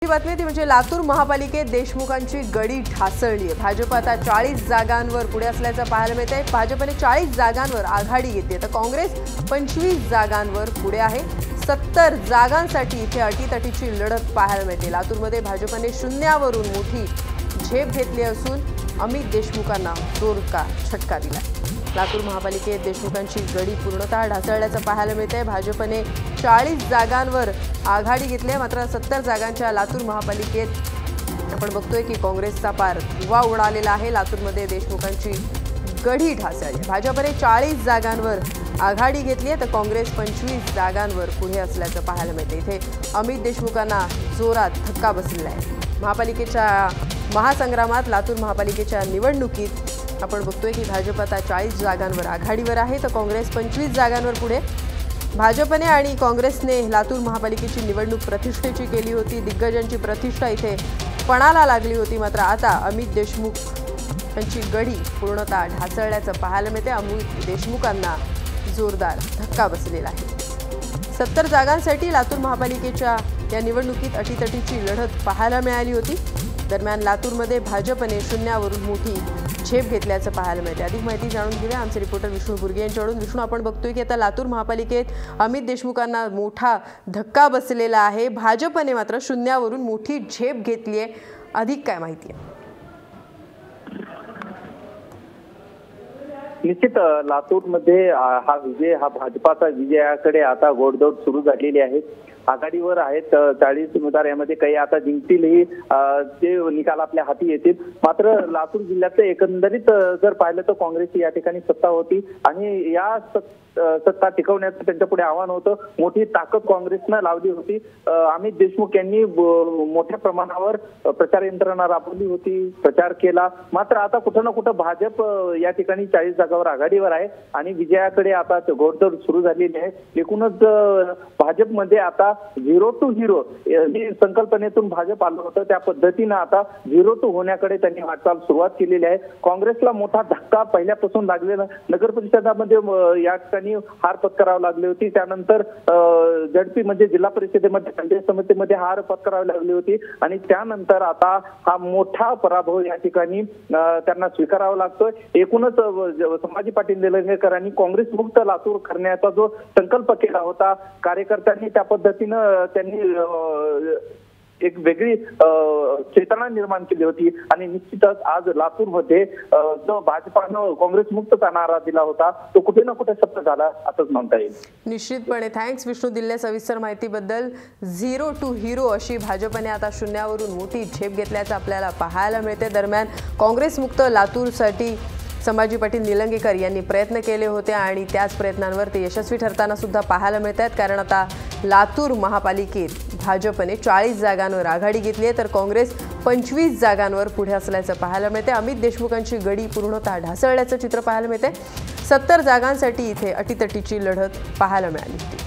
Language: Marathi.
महत्त्वाची बातमी ती म्हणजे लातूर महापालिकेत देशमुखांची गडी ढासळली आहे। भाजप आता 40 जागांवर पुढे असल्याचं पाहायला मिळतंय। भाजपने 40 जागांवर आघाडी घेतली तर काँग्रेस 25 जागांवर पुढे आहे। 70 जागांसाठी इथे अटीतटीची लढत पाहायला मिळते। लातूरमध्ये भाजपने शून्यावरून मोठी झेप घेतली असून अमित देशमुखांना जोरदार झटका दिला। लातूर महापालिकेत देशमुखांची गडी पूर्णतः ढासळल्याचं पाहायला मिळतंय। भाजपने 40 जागांवर आघाडी घेतली आहे, मात्र 70 जागांच्या लातूर महापालिकेत आपण बघतोय की काँग्रेसचा पार धुव्वा उडालेला आहे। लातूरमध्ये देशमुखांची गडी ढासळली। भाजपने 40 जागांवर आघाडी घेतली आहे तर काँग्रेस 25 जागांवर पुढे असल्याचं पाहायला मिळतं। इथे अमित देशमुखांना जोरात धक्का बसलेला आहे। महापालिकेच्या महासंग्रामात लातूर महापालिकेच्या निवडणुकीत आपण बघतोय की भाजप आता 40 जागांवर आघाडीवर आहे तर काँग्रेस 25 जागांवर पुढे। भाजपने आणि काँग्रेसने लातूर महापालिकेची निवडणूक प्रतिष्ठेची केली होती। दिग्गजांची प्रतिष्ठा इथे पणाला लागली होती, मात्र आता अमित देशमुख यांची गडी पूर्णतः ढासळल्याचं पाहायला मिळते। अमित देशमुखांना जोरदार धक्का बसलेला आहे। 70 जागांसाठी लातूर महापालिकेच्या या निवडणुकीत अटीतटीची लढत पाहायला मिळाली होती। दरम्यान लातूरमध्ये भाजपने शून्यावरून मोठी झेप घेतल्याचं पाहायला मिळते। अधिक माहिती जाणून घेऊया आमचे रिपोर्टर विष्णू बुर्गे यांच्याकडून। विष्णू, आपण बघतोय की आता लातूर महापालिकेत अमित देशमुखांना मोठा धक्का बसलेला आहे। भाजपने मात्र शून्यावरून मोठी झेप घेतली आहे। अधिक काय माहिती आहे? निश्चित लातूरमध्ये हा विजय हा भाजपाचा विजयाकडे आता घोडदौड सुरू झालेली आहे। आघाडीवर आहेत 40 उमेदवार, यामध्ये काही आता जिंकतीलही, ते निकाल आपल्या हाती येतील। मात्र लातूर जिल्ह्याचं एकंदरीत जर पाहिलं तर काँग्रेसची या ठिकाणी सत्ता होती आणि या सत्ता टिकवण्याचं त्यांच्यापुढे आव्हान होतं। मोठी ताकद काँग्रेसनं लावली होती। अमित देशमुख यांनी मोठ्या प्रमाणावर प्रचार यंत्रणा राबवली होती, प्रचार केला। मात्र आता कुठं ना कुठं भाजप या ठिकाणी 40 जागांवर आघाडीवर आहे आणि विजयाकडे आता घोडदौड सुरू झालेली आहे। एकूणच भाजपमध्ये आता 0 to hero ही संकल्पनेतून भाजप आलं होतं, त्या पद्धतीनं आता 0 to होण्याकडे त्यांनी वाटचाल सुरुवात केलेली आहे। काँग्रेसला मोठा धक्का पहिल्यापासून लागलेला, नगर परिषदामध्ये या ठिकाणी हार पत्करावी लागली होती। त्यानंतर झडपी म्हणजे जिल्हा परिषदेमध्ये पंचायत समितीमध्ये हार पत्करावी लागली होती आणि त्यानंतर आता हा मोठा पराभव या ठिकाणी त्यांना स्वीकारावा लागतोय। एकूणच संभाजी पाटील निलंगेकरांनी काँग्रेस मुक्त लातूर करण्याचा जो संकल्प केला होता, कार्यकर्त्यांनी त्या पद्धतीनं त्यांनी एक वेगळी चेतना निर्माण केली होती आणि निश्चितच आज लातूरमध्ये जो भाजपानं काँग्रेस मुक्तचा नारा दिला होता तो कुठे ना कुठे सत्य झाला असंच म्हणता येईल। निश्चितपणे थँक्स विष्णू, दिलेल्या सविस्तर माहितीबद्दल। 0 to hero अशी भाजपने आता शून्यावरून मोठी झेप घेतल्याचं आपल्याला पाहायला मिळते। दरम्यान काँग्रेस मुक्त लातूरसाठी संभाजी पाटील निलंगेकर यांनी प्रयत्न केले होते आणि त्याच प्रयत्नांवर ते यशस्वी ठरताना सुद्धा पाहायला मिळतात, कारण आता लातूर महापालिकेत भाजपने 40 जागांवर आघाडी घेतली आहे तर काँग्रेस 25 जागांवर पुढे असल्याचं पाहायला मिळते। अमित देशमुखांची गडी पूर्णतः ढासळल्याचं चित्र पाहायला मिळते। 70 जागांसाठी इथे अटीतटीची लढत पाहायला मिळाली होती।